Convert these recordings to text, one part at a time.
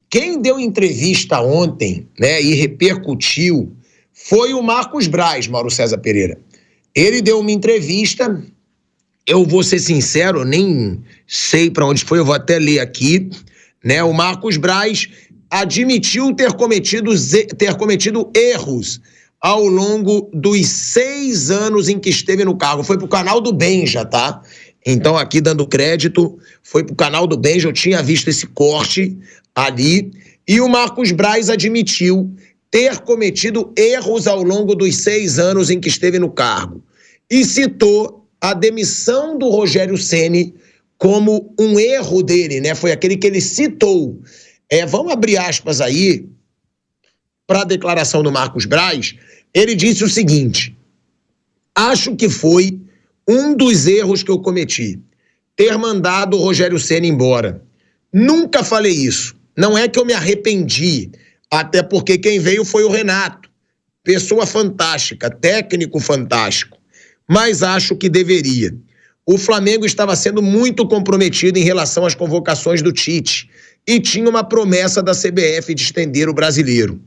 Quem deu entrevista ontem, né, e repercutiu foi o Marcos Braz, Mauro César Pereira. Ele deu uma entrevista, eu vou ser sincero, eu nem sei para onde foi, eu vou até ler aqui, né? O Marcos Braz admitiu ter cometido erros ao longo dos 6 anos em que esteve no cargo. Foi pro canal do Benja, tá? Então, aqui dando crédito, foi pro canal do Benja, eu tinha visto esse corte ali, e o Marcos Braz admitiu ter cometido erros ao longo dos 6 anos em que esteve no cargo. E citou a demissão do Rogério Ceni como um erro dele, né? Foi aquele que ele citou. Vamos abrir aspas aí para a declaração do Marcos Braz. Ele disse o seguinte: acho que foi um dos erros que eu cometi, ter mandado o Rogério Ceni embora. Nunca falei isso. Não é que eu me arrependi, até porque quem veio foi o Renato. Pessoa fantástica, técnico fantástico. Mas acho que deveria. O Flamengo estava sendo muito comprometido em relação às convocações do Tite e tinha uma promessa da CBF de estender o Brasileiro.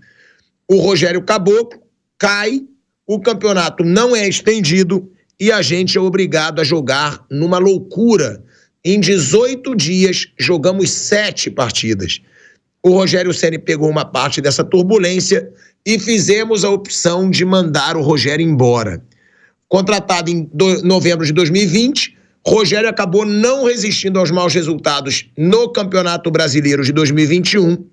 O Rogério Caboclo cai, o campeonato não é estendido e a gente é obrigado a jogar numa loucura. Em 18 dias, jogamos 7 partidas. O Rogério Ceni pegou uma parte dessa turbulência e fizemos a opção de mandar o Rogério embora. Contratado em novembro de 2020, Rogério acabou não resistindo aos maus resultados no Campeonato Brasileiro de 2021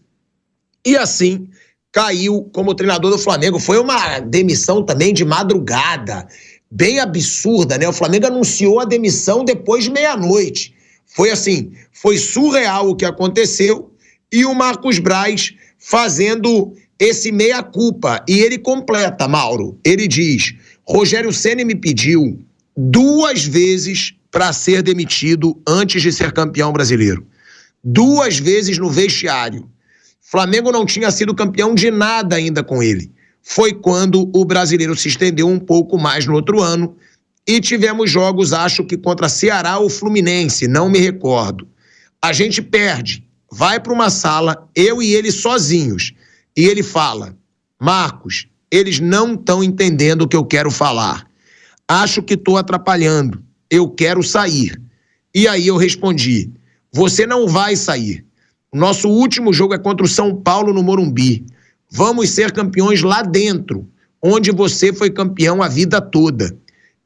e assim caiu como treinador do Flamengo. Foi uma demissão também de madrugada, bem absurda, né? O Flamengo anunciou a demissão depois de meia-noite. Foi assim, foi surreal o que aconteceu e o Marcos Braz fazendo esse meia-culpa. E ele completa, Mauro, ele diz: Rogério Ceni me pediu 2 vezes para ser demitido antes de ser campeão brasileiro. 2 vezes no vestiário. Flamengo não tinha sido campeão de nada ainda com ele. Foi quando o brasileiro se estendeu um pouco mais no outro ano e tivemos jogos, acho que contra Ceará ou Fluminense, não me recordo. A gente perde, vai para uma sala, eu e ele sozinhos, e ele fala: Marcos, eles não estão entendendo o que eu quero falar. Acho que estou atrapalhando. Eu quero sair. E aí eu respondi: você não vai sair. O nosso último jogo é contra o São Paulo no Morumbi. Vamos ser campeões lá dentro, onde você foi campeão a vida toda.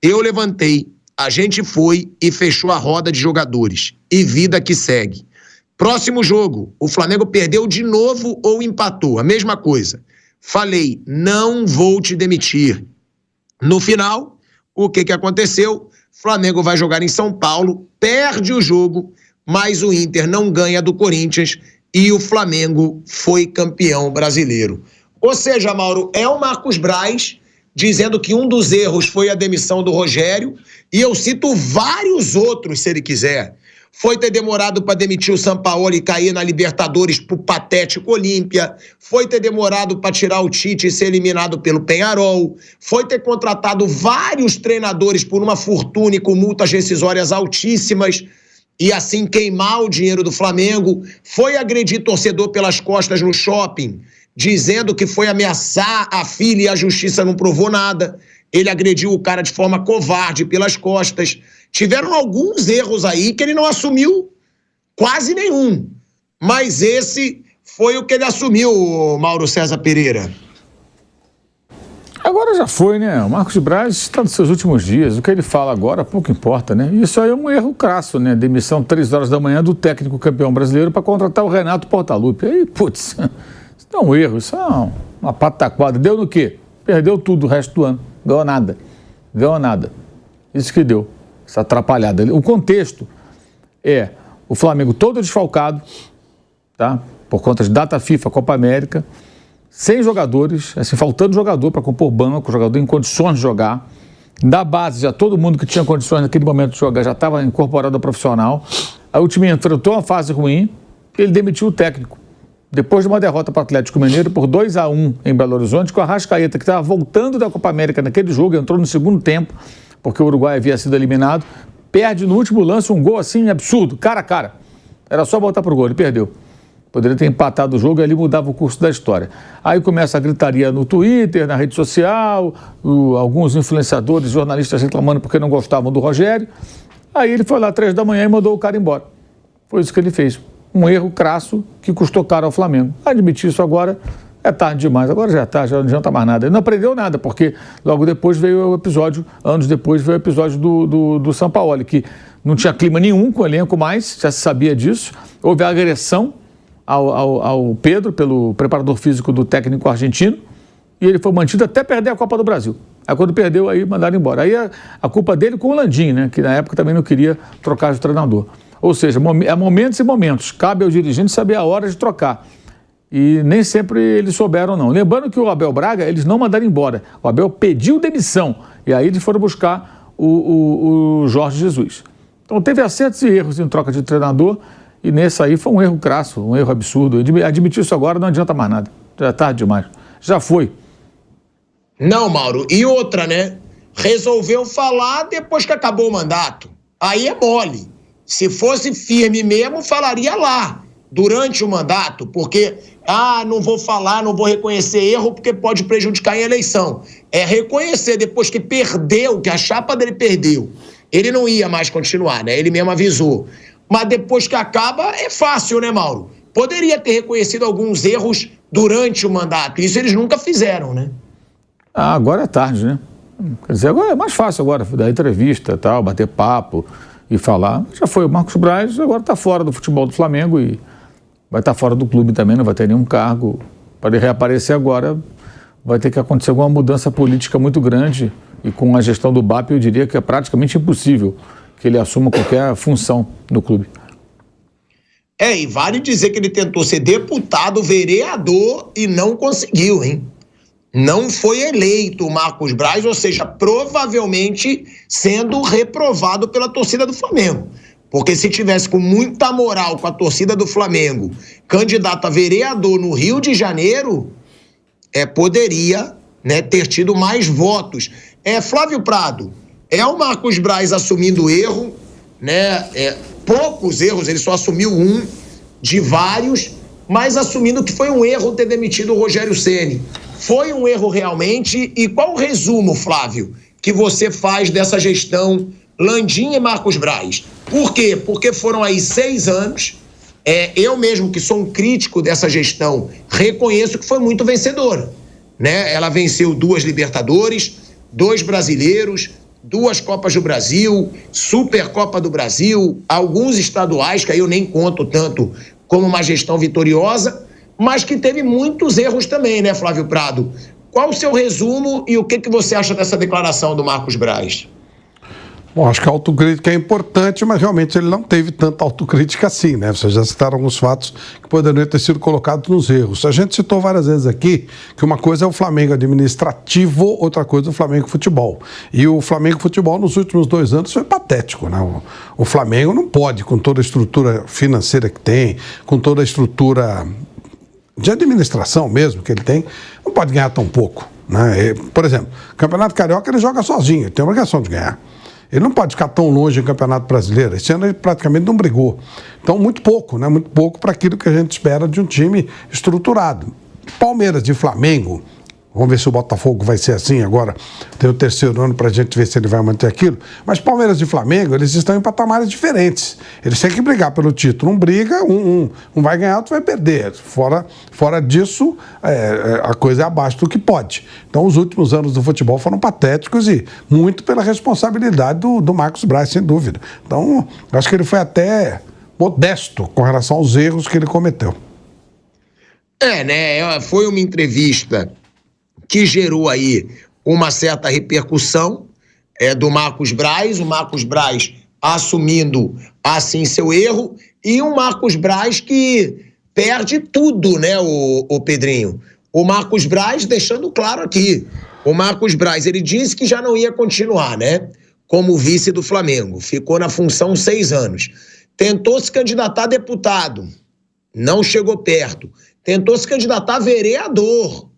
Eu levantei, a gente foi e fechou a roda de jogadores. E vida que segue. Próximo jogo, o Flamengo perdeu de novo ou empatou, a mesma coisa. Falei: não vou te demitir. No final, o que aconteceu? Flamengo vai jogar em São Paulo, perde o jogo, mas o Inter não ganha do Corinthians e o Flamengo foi campeão brasileiro. Ou seja, Mauro, é o Marcos Braz dizendo que um dos erros foi a demissão do Rogério, e eu cito vários outros, se ele quiser. Foi ter demorado para demitir o Sampaoli e cair na Libertadores pro patético Olímpia. Foi ter demorado para tirar o Tite e ser eliminado pelo Peñarol. Foi ter contratado vários treinadores por uma fortuna e com multas rescisórias altíssimas e assim queimar o dinheiro do Flamengo. Foi agredir torcedor pelas costas no shopping, dizendo que foi ameaçar a filha e a justiça não provou nada. Ele agrediu o cara de forma covarde pelas costas. Tiveram alguns erros aí que ele não assumiu quase nenhum. Mas esse foi o que ele assumiu, Mauro César Pereira. Agora já foi, né? O Marcos Braz está nos seus últimos dias. O que ele fala agora pouco importa, né? Isso aí é um erro crasso, né? Demissão 3 horas da manhã do técnico campeão brasileiro para contratar o Renato Portaluppi. Aí, putz, isso não é um erro, isso é uma pataquada. Deu no quê? Perdeu tudo o resto do ano. Ganhou nada. Ganhou nada. Isso que deu. Essa atrapalhada. O contexto é o Flamengo todo desfalcado, tá? Por conta de data FIFA, Copa América, sem jogadores, assim, faltando jogador para compor banco, jogador em condições de jogar. Da base, já todo mundo que tinha condições naquele momento de jogar já estava incorporado ao profissional. Aí o time enfrentou uma fase ruim e ele demitiu o técnico. Depois de uma derrota para o Atlético Mineiro por 2-1 em Belo Horizonte, com a Arrascaeta, que estava voltando da Copa América naquele jogo, entrou no segundo tempo, porque o Uruguai havia sido eliminado, perde no último lance um gol assim absurdo, cara a cara. Era só voltar pro gol, ele perdeu. Poderia ter empatado o jogo e ali mudava o curso da história. Aí começa a gritaria no Twitter, na rede social, alguns influenciadores, jornalistas reclamando porque não gostavam do Rogério. Aí ele foi lá 3 da manhã e mandou o cara embora. Foi isso que ele fez. Um erro crasso que custou caro ao Flamengo. Admitir isso agora é tarde demais. Agora já é tarde, já não adianta mais nada. Ele não aprendeu nada, porque logo depois veio o episódio, anos depois veio o episódio do Sampaoli, que não tinha clima nenhum com o elenco mais, já se sabia disso. Houve a agressão ao Pedro, pelo preparador físico do técnico argentino, e ele foi mantido até perder a Copa do Brasil. Aí quando perdeu, aí mandaram embora. Aí a culpa dele com o Landim, né, que na época também não queria trocar de treinador. Ou seja, é momentos e momentos. Cabe ao dirigente saber a hora de trocar. E nem sempre eles souberam, não. Lembrando que o Abel Braga, eles não mandaram embora. O Abel pediu demissão. E aí eles foram buscar o Jorge Jesus. Então teve acertos e erros em troca de treinador. E nesse aí foi um erro crasso, um erro absurdo. Admitir isso agora não adianta mais nada. Já é tarde demais. Já foi. Não, Mauro. E outra, né? Resolveu falar depois que acabou o mandato. Aí é mole. Se fosse firme mesmo, falaria lá, durante o mandato, porque, não vou falar, não vou reconhecer erro, porque pode prejudicar em eleição. É reconhecer depois que perdeu, que a chapa dele perdeu. Ele não ia mais continuar, né? Ele mesmo avisou. Mas depois que acaba, é fácil, né, Mauro? Poderia ter reconhecido alguns erros durante o mandato. Isso eles nunca fizeram, né? Agora é tarde, né? Quer dizer, agora é mais fácil agora, dar entrevista, tal, bater papo e falar. Já foi o Marcos Braz, agora está fora do futebol do Flamengo e vai estar fora do clube também, não vai ter nenhum cargo. Para ele reaparecer agora, vai ter que acontecer alguma mudança política muito grande e com a gestão do BAP eu diria que é praticamente impossível que ele assuma qualquer função no clube. E vale dizer que ele tentou ser deputado, vereador e não conseguiu, hein? Não foi eleito o Marcos Braz, ou seja, provavelmente sendo reprovado pela torcida do Flamengo. Porque se tivesse com muita moral com a torcida do Flamengo, candidato a vereador no Rio de Janeiro, poderia, né, ter tido mais votos. Flávio Prado, o Marcos Braz assumindo erro, né? Poucos erros, ele só assumiu um de vários, mas assumindo que foi um erro ter demitido o Rogério Ceni. Foi um erro realmente? E qual o resumo, Flávio, que você faz dessa gestão Landim e Marcos Braz? Por quê? Porque foram aí 6 anos. Eu mesmo, que sou um crítico dessa gestão, reconheço que foi muito vencedora, né? Ela venceu 2 Libertadores, 2 brasileiros, 2 Copas do Brasil, Supercopa do Brasil, alguns estaduais, que aí eu nem conto tanto como uma gestão vitoriosa, mas que teve muitos erros também, né, Flávio Prado? Qual o seu resumo e o que você acha dessa declaração do Marcos Braz? Bom, acho que a autocrítica é importante, mas realmente ele não teve tanta autocrítica assim, né? Vocês já citaram alguns fatos que poderiam ter sido colocados nos erros. A gente citou várias vezes aqui que uma coisa é o Flamengo administrativo, outra coisa é o Flamengo futebol. E o Flamengo futebol nos últimos 2 anos foi patético, né? O Flamengo não pode, com toda a estrutura financeira que tem, com toda a estrutura de administração mesmo que ele tem, não pode ganhar tão pouco, né? Por exemplo, o Campeonato Carioca ele joga sozinho, ele tem a obrigação de ganhar. Ele não pode ficar tão longe do Campeonato Brasileiro. Esse ano ele praticamente não brigou. Então, muito pouco, né? Muito pouco para aquilo que a gente espera de um time estruturado. Palmeiras e Flamengo, vamos ver se o Botafogo vai ser assim agora, tem o 3º ano para a gente ver se ele vai manter aquilo. Mas Palmeiras e Flamengo, eles estão em patamares diferentes. Eles têm que brigar pelo título. Um briga, um vai ganhar, outro vai perder. Fora disso, a coisa é abaixo do que pode. Então, os últimos anos do futebol foram patéticos e muito pela responsabilidade do Marcos Braz, sem dúvida. Então, acho que ele foi até modesto com relação aos erros que ele cometeu. Né? Foi uma entrevista que gerou aí uma certa repercussão do Marcos Braz, o Marcos Braz assumindo assim seu erro, e um Marcos Braz que perde tudo, né, o Pedrinho? O Marcos Braz deixando claro aqui, o Marcos Braz, ele disse que já não ia continuar, né, como vice do Flamengo, ficou na função 6 anos, tentou se candidatar a deputado, não chegou perto, tentou se candidatar a vereador,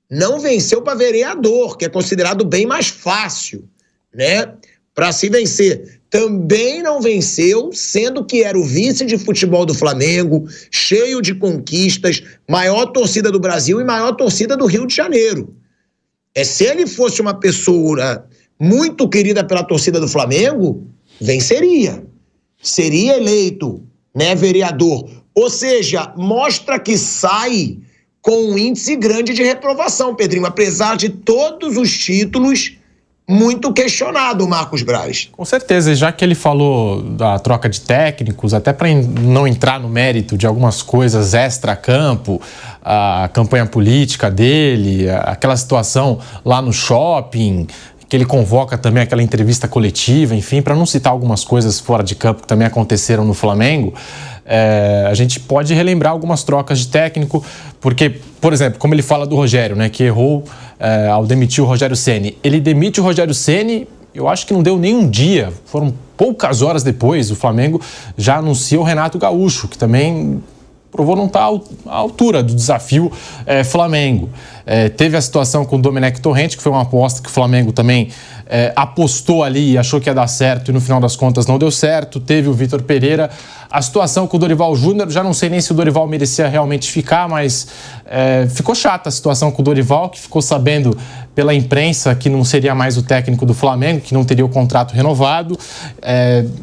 não venceu para vereador, que é considerado bem mais fácil, né, para se vencer. também não venceu, sendo que era o vice de futebol do Flamengo, cheio de conquistas, maior torcida do Brasil e maior torcida do Rio de Janeiro. Se ele fosse uma pessoa muito querida pela torcida do Flamengo, venceria. Seria eleito, né, vereador. Ou seja, mostra que sai com um índice grande de reprovação, Pedrinho, apesar de todos os títulos. Muito questionado o Marcos Braz. Com certeza, já que ele falou da troca de técnicos, até para não entrar no mérito de algumas coisas extra-campo, a campanha política dele, aquela situação lá no shopping, que ele convoca também aquela entrevista coletiva, enfim, para não citar algumas coisas fora de campo que também aconteceram no Flamengo, a gente pode relembrar algumas trocas de técnico, porque, por exemplo, como ele fala do Rogério, né, que errou ao demitir o Rogério Ceni. Ele demite o Rogério Ceni, eu acho que não deu nem um dia, foram poucas horas depois, o Flamengo já anuncia o Renato Gaúcho, que também provou não estar à altura do desafio Flamengo. Teve a situação com o Domenech Torrente, que foi uma aposta que o Flamengo também apostou ali e achou que ia dar certo e no final das contas não deu certo. Teve o Vitor Pereira. A situação com o Dorival Júnior, já não sei nem se o Dorival merecia realmente ficar, mas ficou chata a situação com o Dorival, que ficou sabendo pela imprensa que não seria mais o técnico do Flamengo, que não teria o contrato renovado.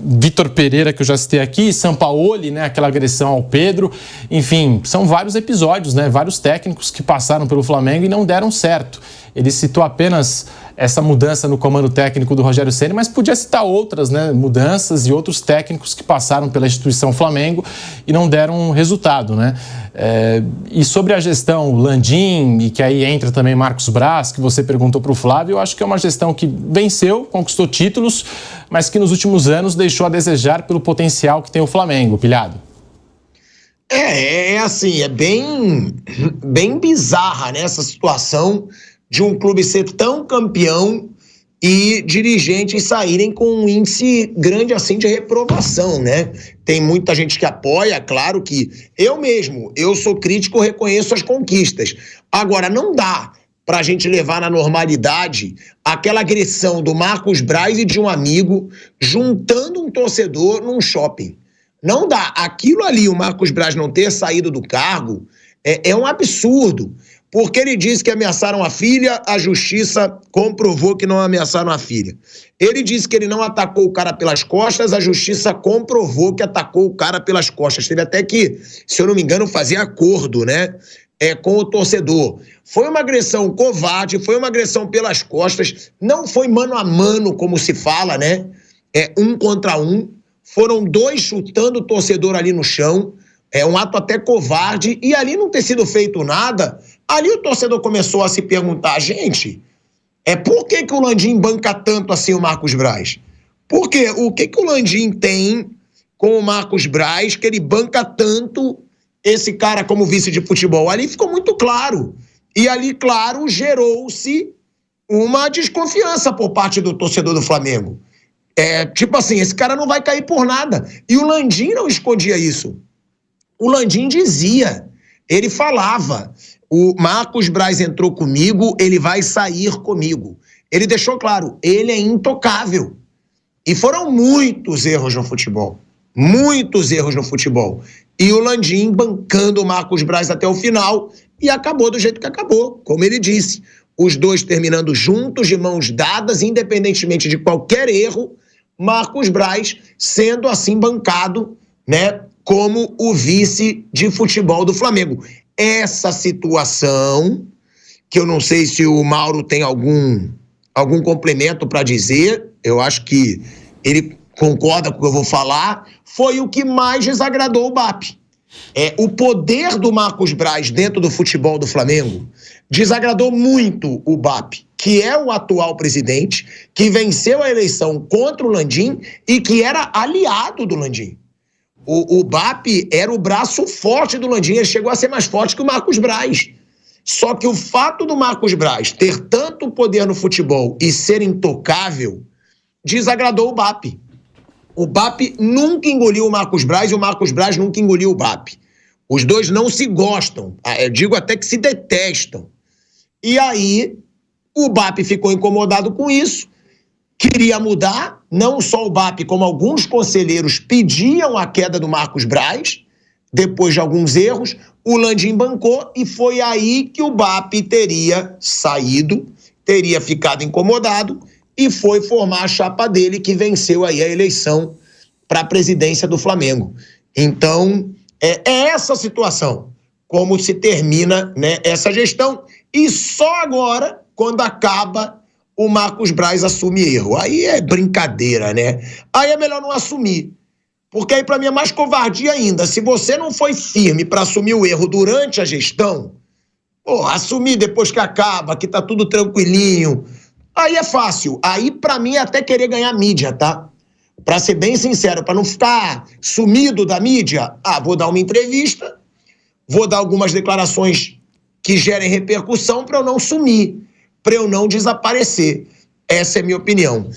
Vitor Pereira, que eu já citei aqui, Sampaoli, né, aquela agressão ao Pedro. Enfim, são vários episódios, né, vários técnicos que passaram pelo Flamengo e não deram certo. Ele citou apenas essa mudança no comando técnico do Rogério Ceni, mas podia citar outras, né, mudanças e outros técnicos que passaram pela instituição Flamengo e não deram resultado, né? E sobre a gestão Landim, e que aí entra também Marcos Braz, que você perguntou para o Flávio, eu acho que é uma gestão que venceu, conquistou títulos, mas que nos últimos anos deixou a desejar pelo potencial que tem o Flamengo, Pilhado. Assim, é bem bizarra, né, essa situação de um clube ser tão campeão e dirigentes saírem com um índice grande assim de reprovação, né? Tem muita gente que apoia, claro que eu sou crítico, reconheço as conquistas. Agora, não dá pra gente levar na normalidade aquela agressão do Marcos Braz e de um amigo juntando um torcedor num shopping. Não dá. Aquilo ali, o Marcos Braz não ter saído do cargo, é um absurdo. Porque ele disse que ameaçaram a filha, a justiça comprovou que não ameaçaram a filha. Ele disse que ele não atacou o cara pelas costas, a justiça comprovou que atacou o cara pelas costas. Teve até que, se eu não me engano, fazer acordo, né, com o torcedor. Foi uma agressão covarde, foi uma agressão pelas costas, não foi mano a mano, como se fala, né? Um contra um. Foram dois chutando o torcedor ali no chão. É um ato até covarde, e ali não ter sido feito nada, ali o torcedor começou a se perguntar, gente, por que o Landim banca tanto assim o Marcos Braz? Por quê? O que o Landim tem com o Marcos Braz que ele banca tanto esse cara como vice de futebol? Ali ficou muito claro, e ali, claro, gerou-se uma desconfiança por parte do torcedor do Flamengo. Tipo assim, esse cara não vai cair por nada, e o Landim não escondia isso. O Landim dizia, ele falava, o Marcos Braz entrou comigo, ele vai sair comigo. Ele deixou claro, ele é intocável. E foram muitos erros no futebol. Muitos erros no futebol. E o Landim bancando o Marcos Braz até o final e acabou do jeito que acabou, como ele disse. Os dois terminando juntos, de mãos dadas, independentemente de qualquer erro, Marcos Braz sendo assim bancado, né, como o vice de futebol do Flamengo. Essa situação, que eu não sei se o Mauro tem algum complemento para dizer, eu acho que ele concorda com o que eu vou falar, foi o que mais desagradou o BAP. O poder do Marcos Braz dentro do futebol do Flamengo desagradou muito o BAP, que é o atual presidente, que venceu a eleição contra o Landim e que era aliado do Landim. O BAP era o braço forte do Landim, ele chegou a ser mais forte que o Marcos Braz. Só que o fato do Marcos Braz ter tanto poder no futebol e ser intocável, desagradou o BAP. O BAP nunca engoliu o Marcos Braz e o Marcos Braz nunca engoliu o BAP. Os dois não se gostam, eu digo até que se detestam. E aí, o BAP ficou incomodado com isso, queria mudar, não só o BAP, como alguns conselheiros pediam a queda do Marcos Braz, depois de alguns erros, o Landim bancou e foi aí que o BAP teria saído, teria ficado incomodado e foi formar a chapa dele, que venceu aí a eleição para a presidência do Flamengo. Então, é essa situação, como se termina, né, essa gestão, e só agora, quando acaba, o Marcos Braz assume erro. Aí é brincadeira, né? Aí é melhor não assumir, porque aí para mim é mais covardia ainda. Se você não foi firme para assumir o erro durante a gestão, assumir depois que acaba, que tá tudo tranquilinho, aí é fácil. Aí para mim é até querer ganhar mídia, tá? Para ser bem sincero, para não ficar sumido da mídia, vou dar uma entrevista, vou dar algumas declarações que gerem repercussão para eu não sumir, para eu não desaparecer. Essa é a minha opinião.